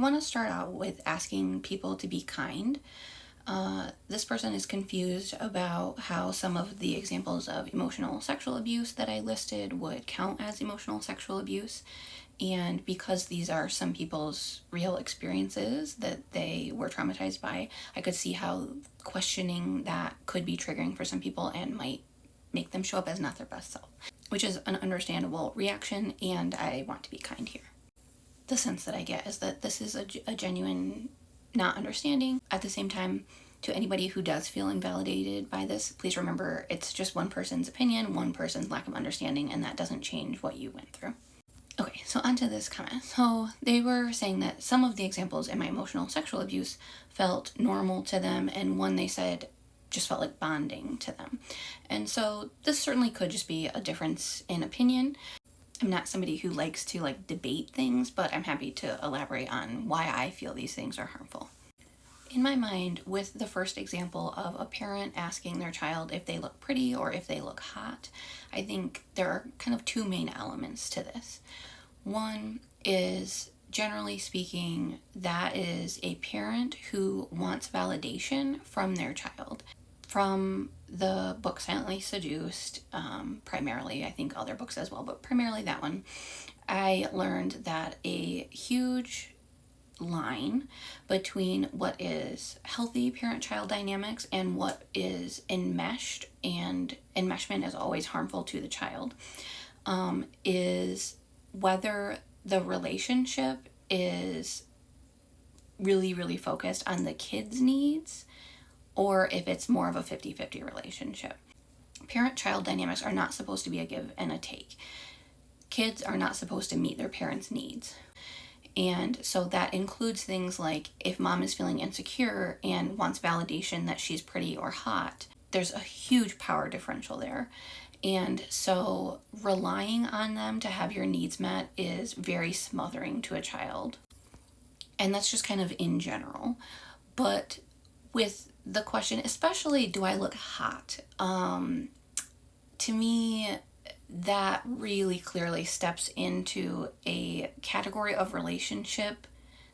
I want to start out with asking people to be kind. This person is confused about how some of the examples of emotional sexual abuse that I listed would count as emotional sexual abuse. And because these are some people's real experiences that they were traumatized by, I could see how questioning that could be triggering for some people and might make them show up as not their best self, which is an understandable reaction, and I want to be kind here. The sense that I get is that this is a genuine not understanding. At the same time, to anybody who does feel invalidated by this, please remember it's just one person's opinion, one person's lack of understanding, and that doesn't change what you went through. Okay, so onto this comment. So they were saying that some of the examples in my emotional sexual abuse felt normal to them, and one they said just felt like bonding to them. And so this certainly could just be a difference in opinion. I'm not somebody who likes to debate things, but I'm happy to elaborate on why I feel these things are harmful. In my mind, with the first example of a parent asking their child if they look pretty or if they look hot, I think there are kind of two main elements to this. One is, generally speaking, that is a parent who wants validation from their child. From the book Silently Seduced, primarily, I think other books as well, but primarily that one, I learned that a huge line between what is healthy parent-child dynamics and what is enmeshed, and enmeshment is always harmful to the child, is whether the relationship is really, really focused on the kid's needs or if it's more of a 50-50 relationship. Parent-child dynamics are not supposed to be a give and a take. Kids are not supposed to meet their parents' needs. And so that includes things like if mom is feeling insecure and wants validation that she's pretty or hot, there's a huge power differential there. And so relying on them to have your needs met is very smothering to a child. And that's just kind of in general. But with the question, especially, do I look hot? To me, that really clearly steps into a category of relationship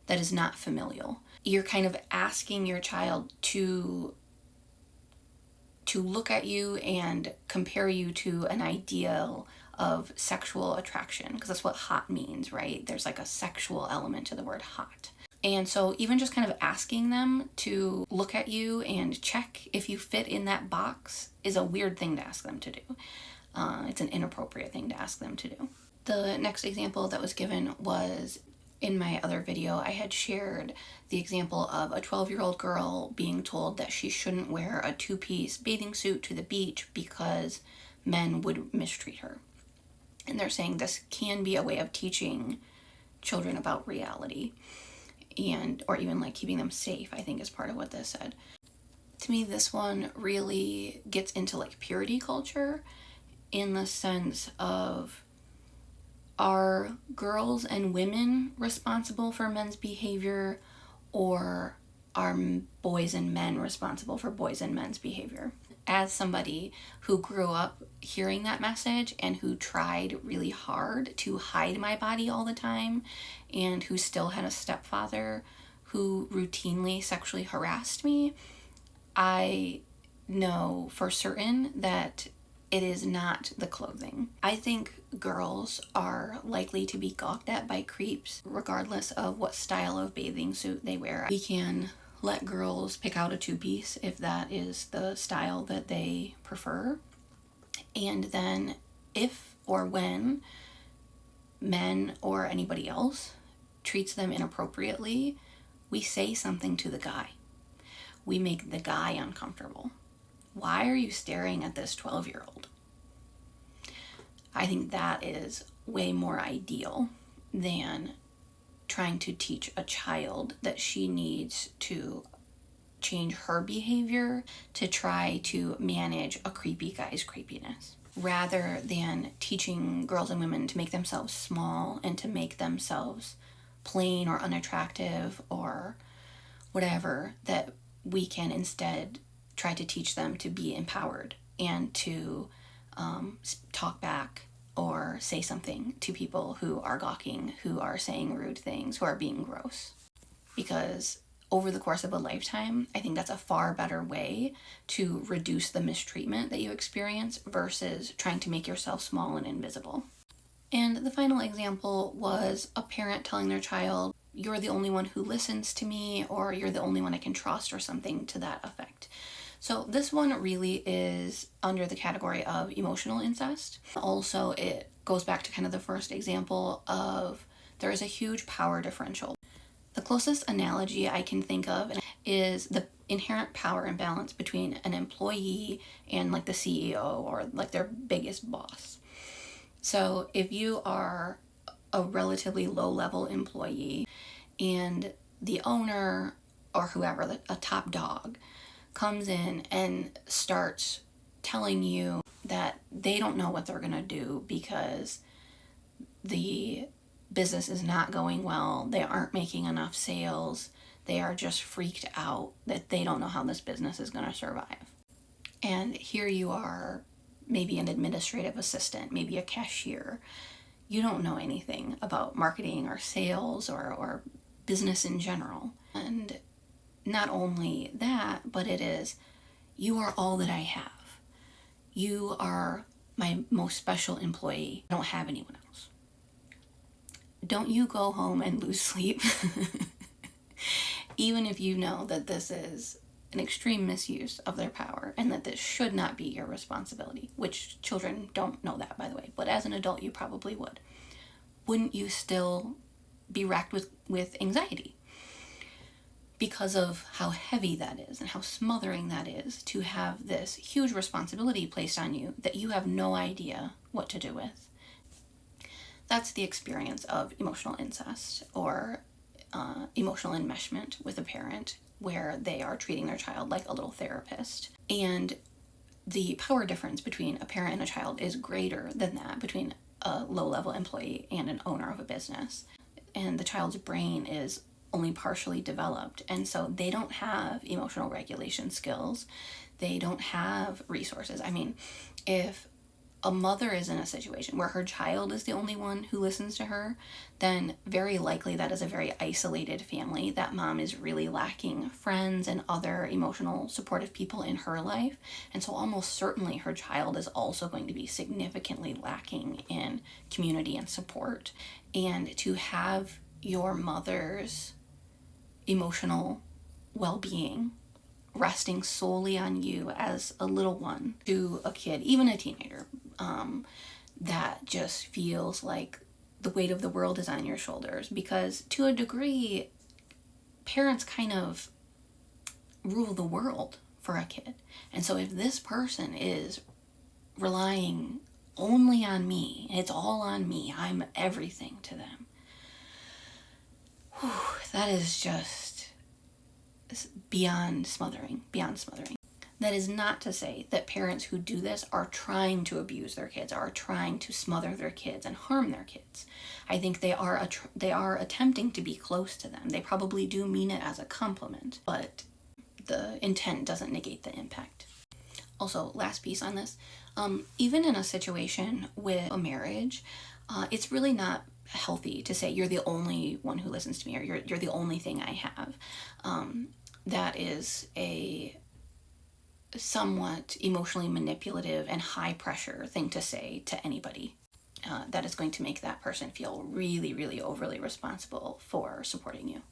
that is not familial. You're kind of asking your child to look at you and compare you to an ideal of sexual attraction, because that's what hot means, right? There's like a sexual element to the word hot. And so even just kind of asking them to look at you and check if you fit in that box is a weird thing to ask them to do. It's an inappropriate thing to ask them to do. The next example that was given was in my other video. I had shared the example of a 12-year-old girl being told that she shouldn't wear a two-piece bathing suit to the beach because men would mistreat her. And they're saying this can be a way of teaching children about reality, or even keeping them safe, I think is part of what this said. To me, this one really gets into purity culture, in the sense of, are girls and women responsible for men's behavior, or are boys and men responsible for boys and men's behavior? As somebody who grew up hearing that message and who tried really hard to hide my body all the time, and who still had a stepfather who routinely sexually harassed me, I know for certain that it is not the clothing. I think girls are likely to be gawked at by creeps regardless of what style of bathing suit they wear. We can let girls pick out a two-piece if that is the style that they prefer. And then if or when men or anybody else treats them inappropriately, we say something to the guy. We make the guy uncomfortable. Why are you staring at this 12-year-old? I think that is way more ideal than trying to teach a child that she needs to change her behavior to try to manage a creepy guy's creepiness, rather than teaching girls and women to make themselves small and to make themselves plain or unattractive or whatever, that we can instead try to teach them to be empowered and to talk back or say something to people who are gawking, who are saying rude things, who are being gross. because over the course of a lifetime, I think that's a far better way to reduce the mistreatment that you experience versus trying to make yourself small and invisible. And the final example was a parent telling their child, "You're the only one who listens to me," or "You're the only one I can trust," or something to that effect. So this one really is under the category of emotional incest. Also, it goes back to kind of the first example of there is a huge power differential. The closest analogy I can think of is the inherent power imbalance between an employee and like the CEO or like their biggest boss. So if you are a relatively low-level employee and the owner or whoever, a top dog, comes in and starts telling you that they don't know what they're going to do because the business is not going well, they aren't making enough sales, they are just freaked out that they don't know how this business is going to survive. And here you are, maybe an administrative assistant, maybe a cashier. You don't know anything about marketing or sales or business in general. And not only that, but it is, you are all that I have. You are my most special employee. I don't have anyone else. Don't you go home and lose sleep, even if you know that this is an extreme misuse of their power and that this should not be your responsibility, which children don't know that, by the way, but as an adult you probably would. Wouldn't you still be racked with anxiety because of how heavy that is and how smothering that is to have this huge responsibility placed on you that you have no idea what to do with? That's the experience of emotional incest or emotional enmeshment with a parent, where they are treating their child like a little therapist. And the power difference between a parent and a child is greater than that between a low-level employee and an owner of a business. And the child's brain is only partially developed, and so they don't have emotional regulation skills. They don't have resources. I mean, if a mother is in a situation where her child is the only one who listens to her, then very likely that is a very isolated family. That mom is really lacking friends and other emotional supportive people in her life. And so almost certainly her child is also going to be significantly lacking in community and support. And to have your mother's emotional well-being resting solely on you as a little one to a kid, even a teenager, that just feels like the weight of the world is on your shoulders, because to a degree, parents kind of rule the world for a kid. And so if this person is relying only on me, it's all on me, I'm everything to them, that is just beyond smothering. That is not to say that parents who do this are trying to abuse their kids, are trying to smother their kids and harm their kids. I think they are attempting to be close to them. They probably do mean it as a compliment, but the intent doesn't negate the impact. Also, last piece on this, even in a situation with a marriage, it's really not healthy to say you're the only one who listens to me, or you're the only thing I have. That is a somewhat emotionally manipulative and high pressure thing to say to anybody. That is going to make that person feel really, really overly responsible for supporting you.